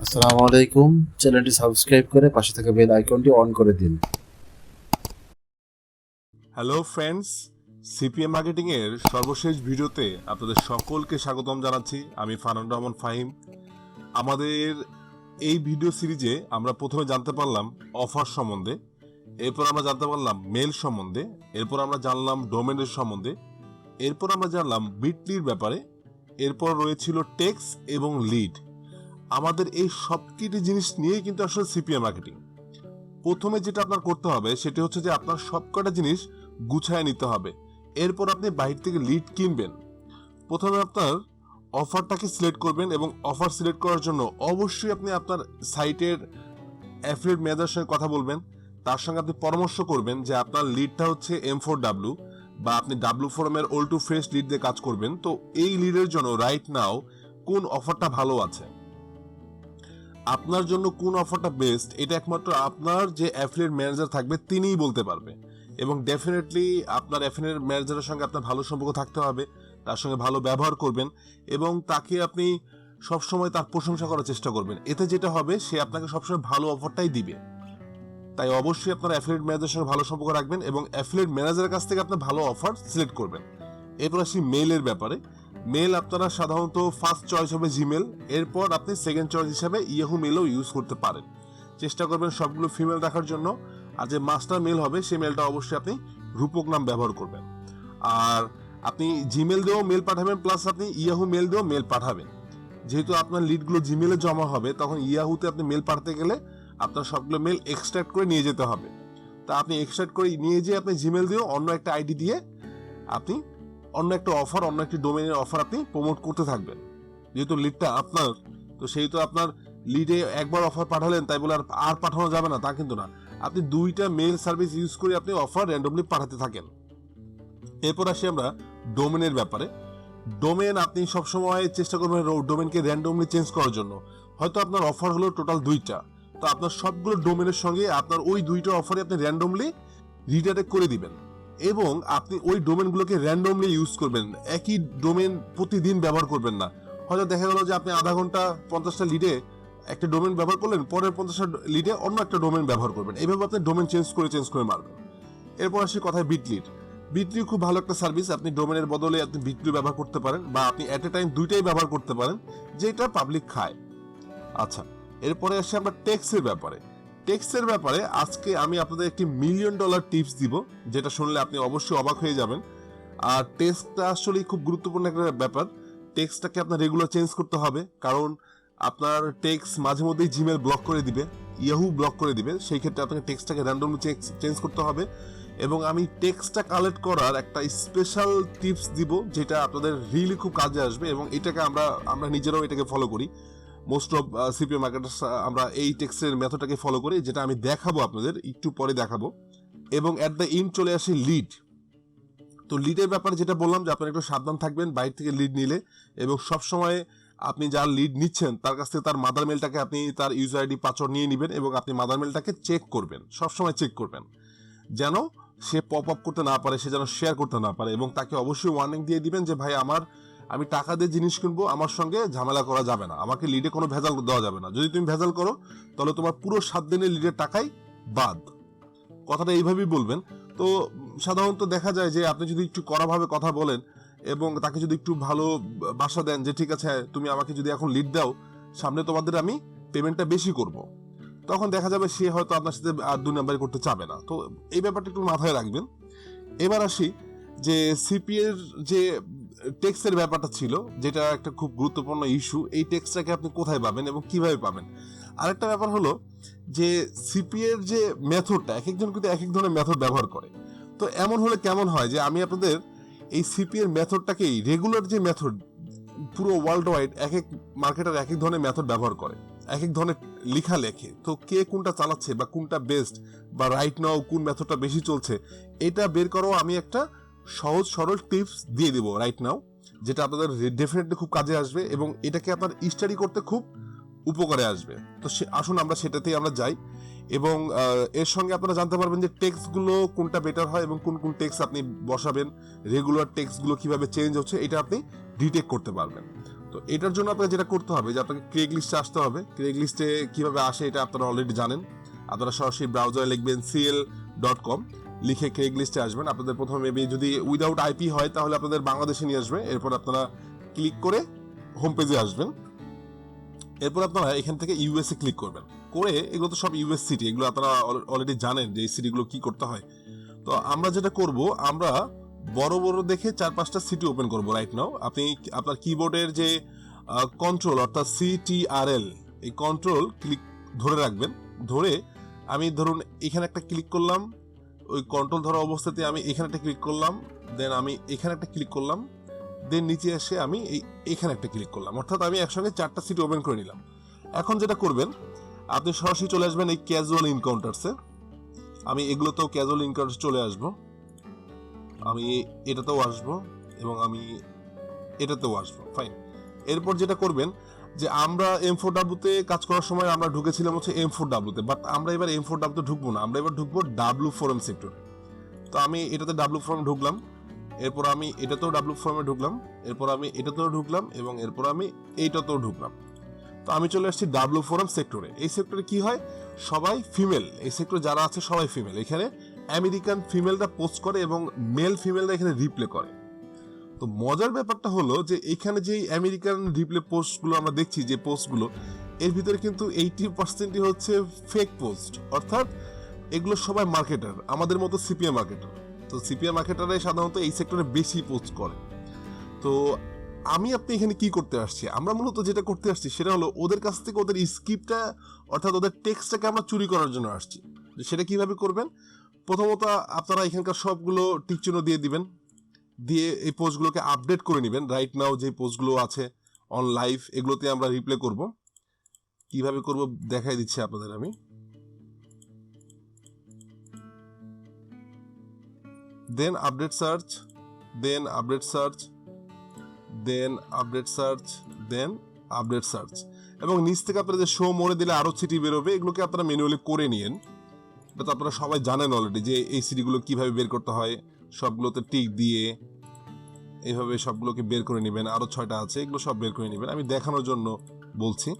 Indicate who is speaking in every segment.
Speaker 1: আসসালামু আলাইকুম। চ্যানেলটি সাবস্ক্রাইব করে পাশে থাকা বেল আইকনটি অন করে দিন।
Speaker 2: হ্যালো ফ্রেন্ডস, সিপিএ মার্কেটিং এর সর্বশেষ ভিডিওতে আপনাদের সকলকে স্বাগতম জানাচ্ছি। আমি ফারহান রহমান ফাহিম। আমাদের এই ভিডিও সিরিজে আমরা প্রথমে জানতে পারলাম অফার সম্বন্ধে, এরপর আমরা জানতে পারলাম মেল সম্বন্ধে, এরপর আমরা জানলাম ডোমেনের সম্বন্ধে, এরপর আমরা জানলাম বিটলির ব্যাপারে, এরপর রয়েছিল টেক্স এবং লিড। আমাদের এই সবকটি জিনিস নিয়েই কিন্তু আসলে সিপিএ মার্কেটিং। প্রথমে যেটা আপনার করতে হবে সেটা হচ্ছে যে আপনার সবকটা জিনিস গুছায় নিতে হবে। এরপর আপনি বাইরে থেকে লিড কিনবেন। প্রথমে আপনার অফারটাকে সিলেক্ট করবেন এবং অফার সিলেক্ট করার জন্য অবশ্যই আপনি আপনার সাইটের অ্যাফিলিয়েট ম্যানেজারের সঙ্গে কথা বলবেন। তার সঙ্গে আপনি পরামর্শ করবেন যে আপনার লিডটা হচ্ছে M4W বা আপনি W4M এর ওল্ড টু ফ্রেশ লিড দিয়ে কাজ করবেন। তো এই লিডের জন্য রাইট নাও কোন অফারটা ভালো আছে, আপনার জন্য কোন অফারটা বেস্ট, এটা একমাত্র আপনার যে অ্যাফিলিয়েট ম্যানেজার থাকবে তিনিই বলতে পারবে। এবং ডেফিনেটলি আপনার অ্যাফিলিয়েট ম্যানেজারের সঙ্গে আপনার ভালো সম্পর্ক থাকতে হবে, তার সঙ্গে ভালো ব্যবহার করবেন এবং তাকে আপনি সবসময় তার প্রশংসা করার চেষ্টা করবেন। এতে যেটা হবে, সে আপনাকে সবসময় ভালো অফারটাই দিবে। তাই অবশ্যই আপনার অ্যাফিলিয়েট ম্যানেজারের সঙ্গে ভালো সম্পর্ক রাখবেন এবং অ্যাফিলিয়েট ম্যানেজারের কাছ থেকে আপনি ভালো অফার সিলেক্ট করবেন। এরপর আসি মেইলের ব্যাপারে। মেল আপনারা সাধারণত ফার্স্ট চয়েস হবে জিমেল, এরপর আপনি সেকেন্ড চয়েস হিসাবে ইয়াহু মেলও ইউজ করতে পারেন। চেষ্টা করবেন সবগুলো ফিমেল রাখার জন্য। আর যে মাস্টার মেল হবে সেই মেলটা অবশ্যই আপনি রূপক নাম ব্যবহার করবেন। আর আপনি জিমেল দিয়েও মেল পাঠাবেন, প্লাস আপনি ইয়াহু মেল দিয়েও মেল পাঠাবেন। যেহেতু আপনার লিডগুলো জিমেলে জমা হবে, তখন ইয়াহুতে আপনি মেল পাঠাতে গেলে আপনার সবগুলো মেল এক্সট্রাক্ট করে নিয়ে যেতে হবে। তা আপনি এক্সট্রাক্ট করে নিয়ে যেয়ে আপনি জিমেল দিয়েও অন্য একটা আইডি দিয়ে আপনি অন্য একটা অফার, অন্য একটি ডোমেনের অফার আপনি প্রমোট করতে থাকবেন। যেহেতু লিডটা আপনার, তো সেই তো আপনার লিডে একবার অফার পাঠালেন তাই বলে আর পাঠানো যাবে না তা কিন্তু না। আপনি দুইটা মেল সার্ভিস ইউজ করে আপনি অফার র্যান্ডমলি পাঠাতে থাকেন। এরপর আসি আমরা ডোমেনের ব্যাপারে। ডোমেন আপনি সবসময় চেষ্টা করবেন ডোমেনকে র্যান্ডমলি চেঞ্জ করার জন্য। হয়তো আপনার অফার হলো টোটাল 2টা, তো আপনার সবগুলো ডোমেনের সঙ্গে আপনার ওই 2টা অফারে আপনি র্যান্ডমলি রিডাইরেক্ট করে দিবেন এবং আপনি ওই ডোমেনগুলোকে র্যান্ডমলি ইউজ করবেন। একই ডোমেন প্রতিদিন ব্যবহার করবেন না। হয়তো দেখা গেল যে আপনি আধা ঘন্টা 50টা লিডে একটা ডোমেন ব্যবহার করলেন, পরের 50টা লিডে অন্য একটা ডোমেন ব্যবহার করবেন। এইভাবে আপনি ডোমেন চেঞ্জ করে মারবেন। এরপর আসি কথায় বিটলিড। বিটলি খুব ভালো একটা সার্ভিস। আপনি ডোমেনের বদলে আপনি বিটলি ব্যবহার করতে পারেন বা আপনি এট এ টাইম দুইটাই ব্যবহার করতে পারেন, যেটা পাবলিক খায়। আচ্ছা, এরপরে আসি আমরা টেক্সের ব্যাপারে। টেক্সের ব্যাপারে আজকে আমি আপনাদের একটি $1 মিলিয়ন টিপস দিব, যেটা শুনলে আপনি অবশ্যই অবাক হয়ে যাবেন। আর টেক্সটটা আসলে খুব গুরুত্বপূর্ণ একটা ব্যাপার। টেক্সটটাকে আপনার রেগুলার চেঞ্জ করতে হবে, কারণ আপনার টেক্সট মাঝে মধ্যেই জিমেল ব্লক করে দিবে, ইয়াহু ব্লক করে দিবে। সেই ক্ষেত্রে আপনাকে টেক্সটটাকে র্যান্ডমলি চেঞ্জ করতে হবে। এবং আমি টেক্সটটা কালেক্ট করার একটা স্পেশাল টিপস দিব, যেটা আপনাদের রিয়েলি খুব কাজে আসবে এবং এটাকে আমরা নিজেরাও এটাকে ফলো করি। মোস্ট অফ সিপিএ মার্কেটার্স আমরা এই টেক্সটের মেথডটাকে ফলো করি, যেটা আমি দেখাবো আপনাদের একটু পরে দেখাবো। এবং অ্যাট দ্য এন্ড চলে আসি লিড। তো লিডের ব্যাপারে যেটা বললাম যে আপনারা একটু সাবধান থাকবেন বাইরে থেকে লিড নিলে, এবং সবসময় আপনি যার লিড নিচ্ছেন তার কাছ থেকে তার মাদার মেলটাকে আপনি তার ইউজার আইডি পাসওয়ার্ড নিয়ে নেবেন এবং আপনি মাদার মেলটাকে চেক করবেন, সবসময় চেক করবেন যেন সে পপ আপ করতে না পারে, সে যেন শেয়ার করতে না পারে। এবং তাকে অবশ্যই ওয়ার্নিং দিয়ে দিবেন যে ভাই আমি টাকা দিয়ে জিনিস কিনবো, আমার সঙ্গে ঝামেলা করা যাবে না, আমাকে লিডে কোনো ভেজাল দেওয়া যাবে না। যদি তুমি ভেজাল করো তাহলে তোমার পুরো 7 দিনের লিডের টাকাই বাদ। কথাটা এইভাবেই বলবেন। তো সাধারণত দেখা যায় যে আপনি যদি একটু কড়াভাবে কথা বলেন এবং তাকে যদি একটু ভালো বাসা দেন যে ঠিক আছে তুমি আমাকে যদি এখন লিড দাও, সামনে তোমাদের আমি পেমেন্টটা বেশি করব, তখন দেখা যাবে সে হয়তো আপনার সাথে আর 2 নাম্বারই করতে চাবে না। তো এই ব্যাপারটা একটু মাথায় রাখবেন। এবার আসি যে সিপিএর যে টেক্সের ব্যাপারটা ছিল, যেটা একটা খুব গুরুত্বপূর্ণ ইস্যু। এই টেক্সটাকে আপনি কোথায় পাবেন এবং কিভাবে পাবেন। আরেকটা ব্যাপার হলো যে সিপিএর যে মেথডটা, এক একজন কিন্তু এক এক ধরনের মেথড ব্যবহার করে। তো এমন হলে কেমন হয় যে আমি আপনাদের এই সিপিএর মেথডটাকেই রেগুলার যে মেথড, পুরো ওয়ার্ল্ড ওয়াইড এক এক মার্কেটার এক এক ধরনের মেথড ব্যবহার করে, এক এক ধরনের লেখা লেখে। তো কে কোনটা চালাচ্ছে বা কোনটা বেস্ট বা রাইট নাও কোন মেথডটা বেশি চলছে, এটা বের করাও আমি একটা সহজ সরল টিপস দিয়ে দেবো রাইট নাও, যেটা আপনাদের ডেফিনেটলি খুব কাজে আসবে এবং এটাকে আপনার স্টাডি করতে খুব উপকারে আসবে। তো আসুন আমরা সেটাতেই আমরা যাই এবং এর সঙ্গে আপনারা জানতে পারবেন যে টেক্সটগুলো কোনটা বেটার হয় এবং কোন কোন টেক্সট আপনি বসাবেন, রেগুলার টেক্সটগুলো কিভাবে চেঞ্জ হচ্ছে এটা আপনি ডিটেক্ট করতে পারবেন। তো এটার জন্য আপনাকে যেটা করতে হবে যে আপনাকে ক্রেগ লিস্টে আসতে হবে। ক্রেগ লিস্টে কীভাবে আসে এটা আপনারা অলরেডি জানেন। আপনারা সরাসরি ব্রাউজারে লিখবেন cl.com, লিখে ক্রেগ লিস্টে আসবেন। আপনাদের প্রথমে মেবি যদি উইদাউট আইপি হয় তাহলে আপনাদের বাংলাদেশে নিয়ে আসবে। এরপর আপনারা ক্লিক করে হোম পেজে আসবেন। এরপর আপনারা এখান থেকে ইউএসএ ক্লিক করবেন। করে এগুলো তো সব ইউএস সিটি, এগুলো আপনারা অলরেডি জানেন যে এই সিটিগুলো কি করতে হয়। তো আমরা যেটা করব, আমরা বড় বড় দেখে 4-5টা সিটি ওপেন করব রাইট নাও। আপনি আপনার কিবোর্ডের যে কন্ট্রোল অর্থাৎ CTRL, এই কন্ট্রোল ক্লিক ধরে রাখবেন। ধরে আমি ধরুন এখানে একটা ক্লিক করলাম, ওই কন্ট্রোল ধরা অবস্থাতে আমি এখানে একটা ক্লিক করলাম, দেন আমি এখানে একটা ক্লিক করলাম, দেন নিচে এসে আমি এখানে একটা ক্লিক করলাম। অর্থাৎ আমি একসঙ্গে 4টা সিটি ওপেন করে নিলাম। এখন যেটা করবেন, আপনি সরাসরি চলে আসবেন এই ক্যাজুয়াল ইনকাউন্টার্সে। আমি এগুলোতেও ক্যাজুয়াল ইনকাউন্টার্স চলে আসবো, আমি এটাতেও আসবো এবং আমি এটাতেও আসবো। ফাইন। এরপর যেটা করবেন যে আমরা M4W-তে কাজ করার সময় আমরা ঢুকেছিলাম হচ্ছে M4W-তে, বাট আমরা এবার M4W-তে ঢুকবো না, আমরা এবার ঢুকবো W4M সেক্টরে। তো আমি এটাতে W4M ঢুকলাম, এরপর আমি এটাতেও W4M-এ ঢুকলাম, এরপর আমি এটাতেও ঢুকলাম এবং এরপর আমি এইটাতেও ঢুকলাম। তো আমি চলে আসছি W4M সেক্টরে। এই সেক্টরে কি হয়, সবাই ফিমেল। এই সেক্টরে যারা আছে সবাই ফিমেল। এখানে আমেরিকান ফিমেলরা পোস্ট করে এবং মেল ফিমেলরা এখানে রিপ্লে করে। তো মজার ব্যাপারটা হলো যে এখানে যে আমেরিকান রিপ্লে পোস্টগুলো আমরা দেখছি, যে পোস্টগুলো, এর ভিতরে কিন্তু 80%ই হচ্ছে ফেক পোস্ট। অর্থাৎ এগুলো সবাই মার্কেটার, আমাদের মতো সিপিএ মার্কেটার। তো সিপিএ মার্কেটাররাই সাধারণত এই সেক্টরে বেশি পোস্ট করে। তো আপনি এখানে কি করতে আসছি, আমরা মূলত যেটা করতে আসছি সেটা হলো ওদের কাছ থেকে ওদের স্ক্রিপ্টটা অর্থাৎ ওদের টেক্সটটাকে আমরা চুরি করার জন্য আসছি। সেটা কিভাবে করবেন, প্রথমত আপনারা এখানকার সবগুলো টিকচিহ্ন দিয়ে দিবেন, দিয়ে এই পোস্টগুলোকে আপডেট করে নেবেন। রাইট নাও যে পোস্টগুলো আছে অন লাইভ, এগুলোতে আমরা রিপ্লে করব। কিভাবে করব দেখাই দিচ্ছি আপনাদের আমি। দেন আপডেট সার্চ, দেন আপডেট সার্চ, দেন আপডেট সার্চ, দেন আপডেট সার্চ, এবং নিচ থেকে আপনারা যে শো মোড়ে দিলে আরো সিটি বেরোবে, এগুলোকে আপনারা ম্যানুয়ালি করে নিন। এটা তো আপনারা সবাই জানেন অলরেডি যে এই সিটিগুলো কিভাবে বের করতে হয়। সবগুলোতে টিক দিয়ে এইভাবে সবগুলোকে বের করে নেবেন। আরো 6টা আছে, এগুলো সব বের করে নেবেন, আমি দেখানোর জন্য বলছি।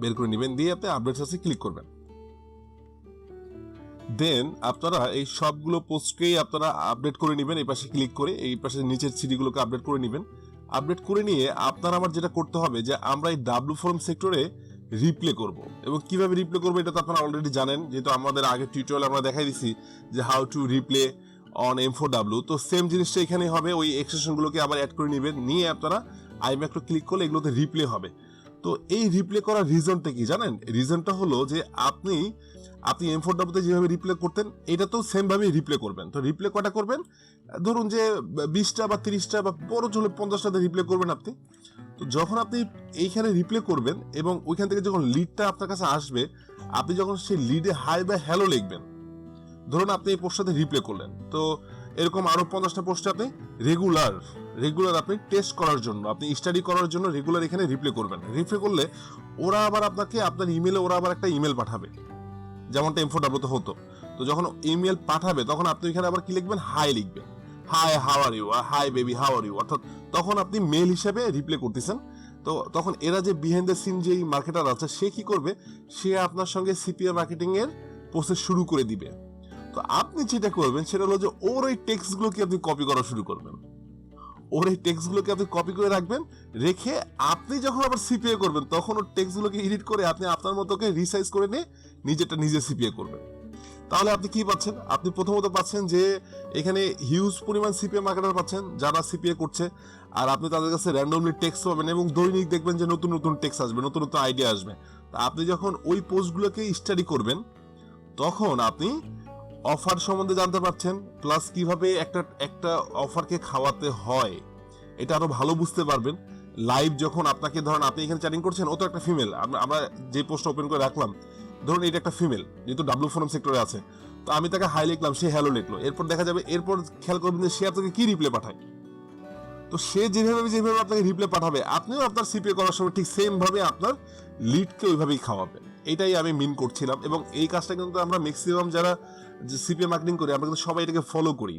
Speaker 2: বের করে নেবেন, দিয়ে আপনি আপডেট সার্চে ক্লিক করবেন। দেন আপনারা এই সবগুলো পোস্টকেই আপনারা আপডেট করে নেবেন। এই পাশে ক্লিক করে এই পাশে নিচের সিটিগুলোকে আপডেট করে নেবেন। আপডেট করে নিয়ে আপনারা আমার যেটা করতে হবে যে আমরা এই W4M সেক্টরে রিপ্লে করব, এবং কিভাবে রিপ্লে করবো এটা তো আপনারা অলরেডি জানেন, যেহেতু আমাদের আগে টিউটোরিয়াল আমরা দেখাই দিছি যে how to replay on M4W। তো সেম জিনিসটা এখানে হবে, ওই এক্সটেনশনগুলোকে আবার অ্যাড করে নেবেন, নিয়ে আপনারা আইম্যাক্টো ক্লিক করলে এগুলোতে রিপ্লে হবে। তো এই রিপ্লে করার রিজনটা কি জানেন, রিজনটা হলো যে আপনি M4W-তে যেভাবে রিপ্লে করতেন এটাতেও সেম ভাবে রিপ্লে করবেন। তো রিপ্লে কটা করবেন, ধরুন যে 20টা বা 30টা বা বড় চলে 50টাতে রিপ্লে করবেন আপনি। তো যখন আপনি এইখানে রিপ্লে করবেন এবং ওইখান থেকে যখন লিডটা আপনার কাছে আসবে, আপনি যখন সেই লিডে হাই বা হ্যালো লিখবেন, ধরুন আপনি এই পোস্টটাতে রিপ্লে করলেন, তো এরকম আরো 50টা পোস্টে আপনি রেগুলার আপনি টেস্ট করার জন্য, আপনি স্টাডি করার জন্য রেগুলার এখানে রিপ্লে করবেন। রিপ্লে করলে ওরা আবার আপনাকে আপনার ইমেলে ওরা আবার একটা ইমেল পাঠাবে, যেমনটা M4W-তে হতো। তো যখন ইমেল পাঠাবে তখন আপনি এখানে আবার কি লিখবেন, হাই লিখবেন, hi how are you, hi baby how are you. অর্থাৎ তখন আপনি মেল হিসেবে রিপ্লে করতেছেন। তো তখন এরা যে বিহাইন্ড দ্য সিন যেই মার্কেটার আছে সে কি করবে, সে আপনার সঙ্গে CPA মার্কেটিং এর প্রসেস শুরু করে দিবে। তো আপনি যেটা করবেন সেটা হলো যে ওর ওই টেক্সটগুলোকে আপনি কপি করা শুরু করবেন, ওর এই টেক্সটগুলোকে আপনি কপি করে রাখবেন, রেখে আপনি যখন আবার CPA করবেন তখন ওর টেক্সটগুলোকে এডিট করে আপনি আপনার মতোকে রিসাইজ করে নিয়ে নিজেরটা নিজে CPA করবেন। তাহলে আপনি কি পাচ্ছেন, আপনি প্রথমত পাচ্ছেন যে এখানে হিউজ পরিমাণ CPA মার্কেটার পাচ্ছেন যারা CPA করছে, আর আপনি তাদের কাছে র্যান্ডমলি টেক্সট পাবেন এবং দৈনিক দেখবেন যে নতুন নতুন টেক্সট আসবে, নতুন নতুন আইডিয়া আসবে। তা আপনি যখন ওই পোস্টগুলোকে স্টাডি করবেন তখন আপনি অফার সম্বন্ধে জানতে পারছেন, প্লাস কিভাবে একটা অফারকে খাওয়াতে হয় এটা আরো ভালো বুঝতে পারবেন। লাইভ যখন আপনাকে ধরেন আপনি এখানে চ্যাটিং করছেন, ও তো একটা ফিমেল, আমরা যে পোস্ট ওপেন করে রাখলাম ধরুন এটা একটা ফিমেল, যেহেতু W4M সেক্টরে আছে, তো আমি তাকে হাই লিখলাম, সে হ্যালো লিখলো, এরপর দেখা যাবে, এরপর খেয়াল করবেন যে সে আপনাকে কি রিপ্লে পাঠায়। তো সে যেভাবে আপনাকে রিপ্লে পাঠাবে আপনিও আপনার CPA করার সময় ঠিক সেম ভাবে আপনার লিডকে ওইভাবেই খাওয়াবেন। এটাই আমি মিন করছিলাম, এবং এই কাজটা কিন্তু আমরা ম্যাক্সিমাম যারা CPA মার্কেটিং করি আমরা কিন্তু সবাই এটাকে ফলো করি।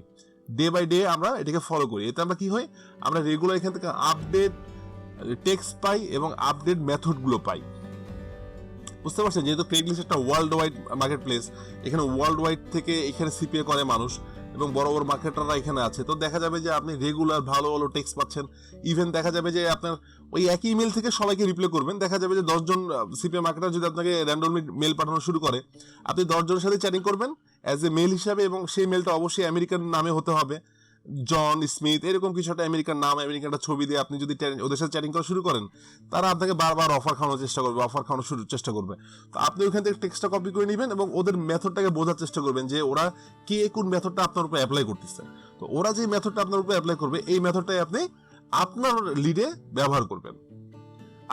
Speaker 2: ডে বাই ডে আমরা এটাকে ফলো করি। এতে আমরা কি হয়, আমরা রেগুলার এখান থেকে আপডেট টেক্সট পাই এবং আপডেট মেথডগুলো পাই। বুঝতে পারছেন, যেহেতু ক্রেগলিস্ট একটা ওয়ার্ল্ড ওয়াইড মার্কেট প্লেস, এখানে ওয়ার্ল্ড ওয়াইড থেকে এখানে সিপিএ করে মানুষ এবং বড় বড় মার্কেটাররা এখানে আছে। তো দেখা যাবে যে আপনি রেগুলার ভালো ভালো টেক্সট পাচ্ছেন। ইভেন দেখা যাবে যে আপনার ওই একই ইমেল থেকে সবাইকে রিপ্লাই করবেন। দেখা যাবে যে 10 জন সিপিএ মার্কেটার যদি আপনাকে র্যান্ডমলি মেল পাঠানো শুরু করে, আপনি 10 জনের সাথে চ্যাটিং করবেন অ্যাজ এ মেল হিসাবে, এবং সেই মেলটা অবশ্যই আমেরিকান নামে হতে হবে, জন স্মিথ এরকম কিছু একটা আমেরিকান নাম, আমেরিকান একটা ছবি দিয়ে আপনি যদি ওদের সাথে চ্যাটিং করা শুরু করেন, তারা আপনাকে বারবার অফার খাওয়ানোর চেষ্টা করবে। তো আপনি ওইখান থেকে টেক্সটটা কপি করে নেবেন এবং ওদের মেথডটাকে বোঝার চেষ্টা করবেন যে ওরা কে কোন মেথডটা আপনার উপর অ্যাপ্লাই করতেছে। তো ওরা যে মেথডটা আপনার উপর অ্যাপ্লাই করবে, এই মেথডটাই আপনি আপনার লিডে ব্যবহার করবেন।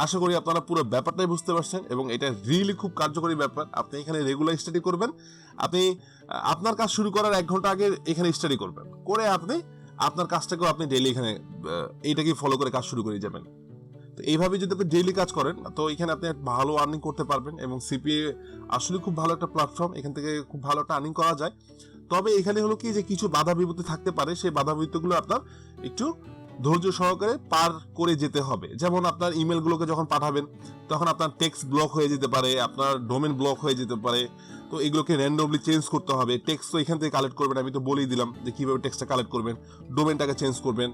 Speaker 2: আশা করি আপনারা পুরো ব্যাপারটাই বুঝতে পারছেন এবং এটা রিয়েলি খুব কার্যকরী ব্যাপার। আপনি এখানে রেগুলার স্টাডি করবেন। আপনি আপনার কাজ শুরু করার 1 ঘন্টা আগে এখানে স্টাডি করবেন, করে আপনি আপনার কাজটাকেও আপনি ডেইলি এখানে এইটাকে ফলো করে কাজ শুরু করে যাবেন। তো এইভাবে যদি আপনি ডেইলি কাজ করেন, তো এখানে আপনি ভালো আর্নিং করতে পারবেন এবং সিপিএ আসলে খুব ভালো একটা প্ল্যাটফর্ম, এখান থেকে খুব ভালো একটা আর্নিং করা যায়। তবে এখানে হলো কি যে কিছু বাধা বিপত্তি থাকতে পারে, সেই বাধা বিপত্তিগুলো আপনার একটু ধৈর্য সহকারে পার করে যেতে হবে। যেমন আপনার ইমেলগুলোকে যখন পাঠাবেন, তখন আপনার টেক্সট ব্লক হয়ে যেতে পারে, আপনার ডোমেন ব্লক হয়ে যেতে পারে। তো এগুলোকে র্যান্ডমলি চেঞ্জ করতে হবে। টেক্সট তো এখান থেকে কালেক্ট করবেন, আমি তো বলেই দিলাম যে কীভাবে টেক্সটটা কালেক্ট করবেন। ডোমেনটাকে চেঞ্জ করবেন।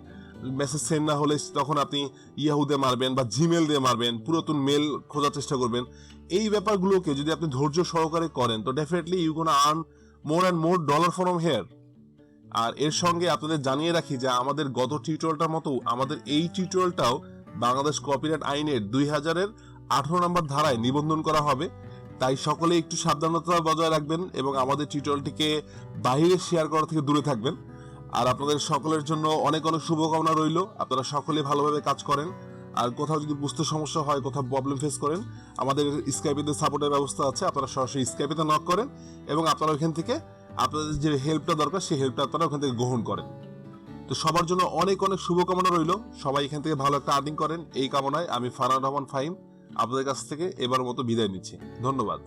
Speaker 2: মেসেজ সেন্ড না হলে তখন আপনি ইয়াহু দিয়ে মারবেন বা জিমেল দিয়ে মারবেন, পুরাতন মেল খোঁজার চেষ্টা করবেন। এই ব্যাপারগুলোকে যদি আপনি ধৈর্য সহকারে করেন, তো definitely you gonna earn more and more dollar from here. আর এর সঙ্গে আপনাদের জানিয়ে রাখি যে আমাদের গত টিউটোরিয়ালটার মতো আমাদের এই টিউটোরিয়ালটাও বাংলাদেশ কপিরাইট আইনের 2018 নম্বর ধারায় নিবন্ধন করা হবে। তাই সকলে একটু সাবধানতা বজায় রাখবেন এবং আমাদের টিউটোরিয়ালটিকে বাইরে শেয়ার করা থেকে দূরে থাকবেন। আর আপনাদের সকলের জন্য অনেক অনেক শুভকামনা রইল। আপনারা সকলে ভালোভাবে কাজ করেন। আর কোথাও যদি বুঝতে সমস্যা হয়, কোথাও প্রবলেম ফেস করেন, আমাদের স্কাইপেতে সাপোর্টের ব্যবস্থা আছে। আপনারা সরাসরি স্কাইপেতে নক করেন এবং আপনারা ওইখান থেকে আপনাদের যে হেল্পটা দরকার সেই হেল্পটা আপনারা ওখান থেকে গ্রহণ করেন। তো সবার জন্য অনেক অনেক শুভকামনা রইল। সবাই এখান থেকে ভালো একটা আর্নিং করেন, এই কামনায় আমি ফারহান রহমান ফাহিম আপনাদের কাছ থেকে এবার মতো বিদায় নিচ্ছি। ধন্যবাদ।